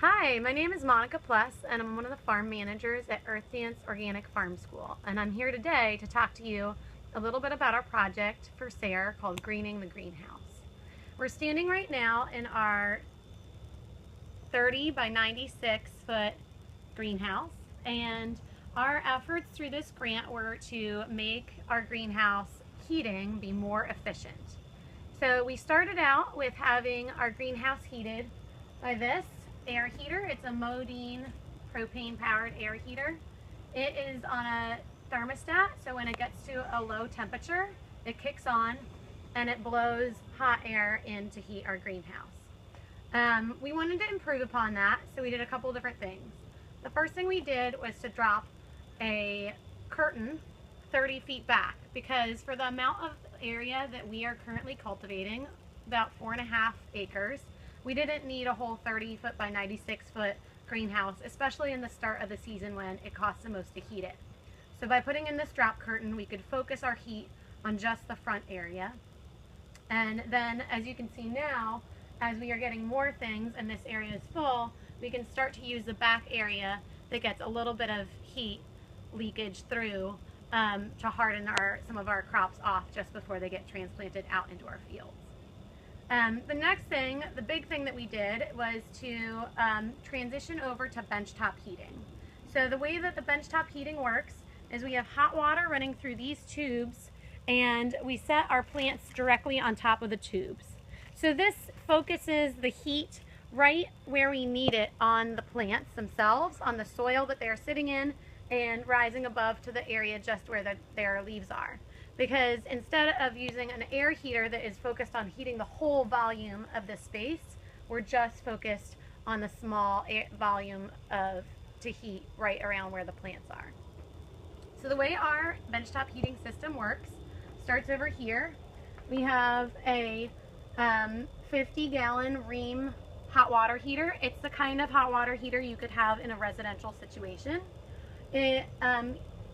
Hi, my name is Monica Pless, and I'm one of the farm managers at EarthDance Organic Farm School. And I'm here today to talk to you a little bit about our project for SARE called Greening the Greenhouse. We're standing right now in our 30 by 96 foot greenhouse, and our efforts through this grant were to make our greenhouse heating be more efficient. So we started out with having our greenhouse heated by this air heater. It's a Modine propane powered air heater. It is on a thermostat, so when it gets to a low temperature, it kicks on and it blows hot air in to heat our greenhouse. We wanted to improve upon that, so we did a couple different things. The first thing we did was to drop a curtain 30 feet back, because for the amount of area that we are currently cultivating, about 4.5 acres, we didn't need a whole 30 foot by 96 foot greenhouse, especially in the start of the season when it costs the most to heat it. So by putting in this drop curtain, we could focus our heat on just the front area. And then, as you can see now, as we are getting more things and this area is full, we can start to use the back area that gets a little bit of heat leakage through to harden some of our crops off just before they get transplanted out into our fields. The next thing, the big thing that we did, was to transition over to benchtop heating. So the way that the benchtop heating works is we have hot water running through these tubes, and we set our plants directly on top of the tubes. So this focuses the heat right where we need it on the plants themselves, on the soil that they're sitting in, and rising above to the area just where their leaves are. Because instead of using an air heater that is focused on heating the whole volume of the space, we're just focused on the small volume to heat right around where the plants are. So the way our benchtop heating system works starts over here. We have a 50-gallon Rheem hot water heater. It's the kind of hot water heater you could have in a residential situation. It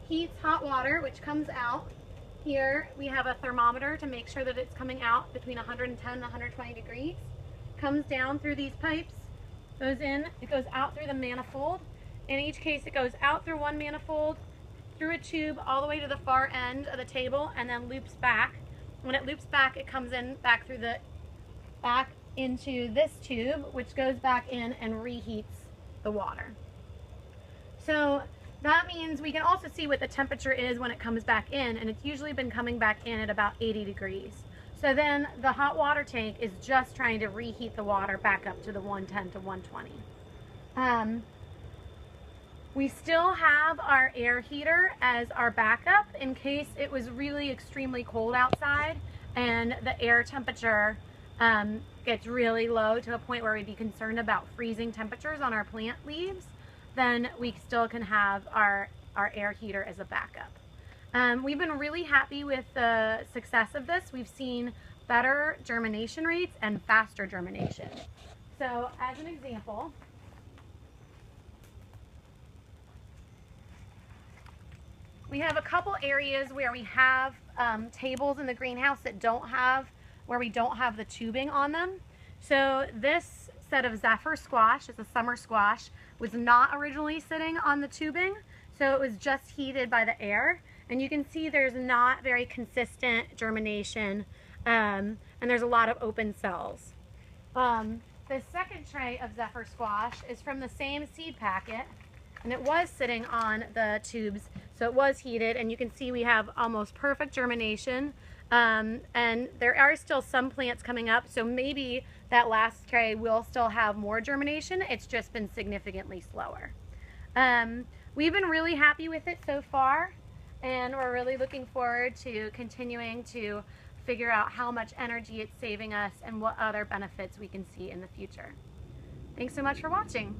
heats hot water, which comes out. Here we have a thermometer to make sure that it's coming out between 110 and 120 degrees. Comes down through these pipes, goes in, it goes out through the manifold. In each case, it goes out through one manifold, through a tube, all the way to the far end of the table, and then loops back. When it loops back, it comes in back into this tube, which goes back in and reheats the water. So that means we can also see what the temperature is when it comes back in, and it's usually been coming back in at about 80 degrees. So then the hot water tank is just trying to reheat the water back up to the 110 to 120. We still have our air heater as our backup in case it was really extremely cold outside and the air temperature gets really low to a point where we'd be concerned about freezing temperatures on our plant leaves. Then we still can have our air heater as a backup. We've been really happy with the success of this. We've seen better germination rates and faster germination. So as an example, we have a couple areas where we have tables in the greenhouse that where we don't have the tubing on them. So this set of Zephyr squash, it's a summer squash, was not originally sitting on the tubing, so it was just heated by the air. And you can see there's not very consistent germination, and there's a lot of open cells. The second tray of Zephyr squash is from the same seed packet, and it was sitting on the tubes, so it was heated, and you can see we have almost perfect germination. And there are still some plants coming up, so maybe that last tray will still have more germination. It's just been significantly slower. We've been really happy with it so far, and we're really looking forward to continuing to figure out how much energy it's saving us and what other benefits we can see in the future. Thanks so much for watching.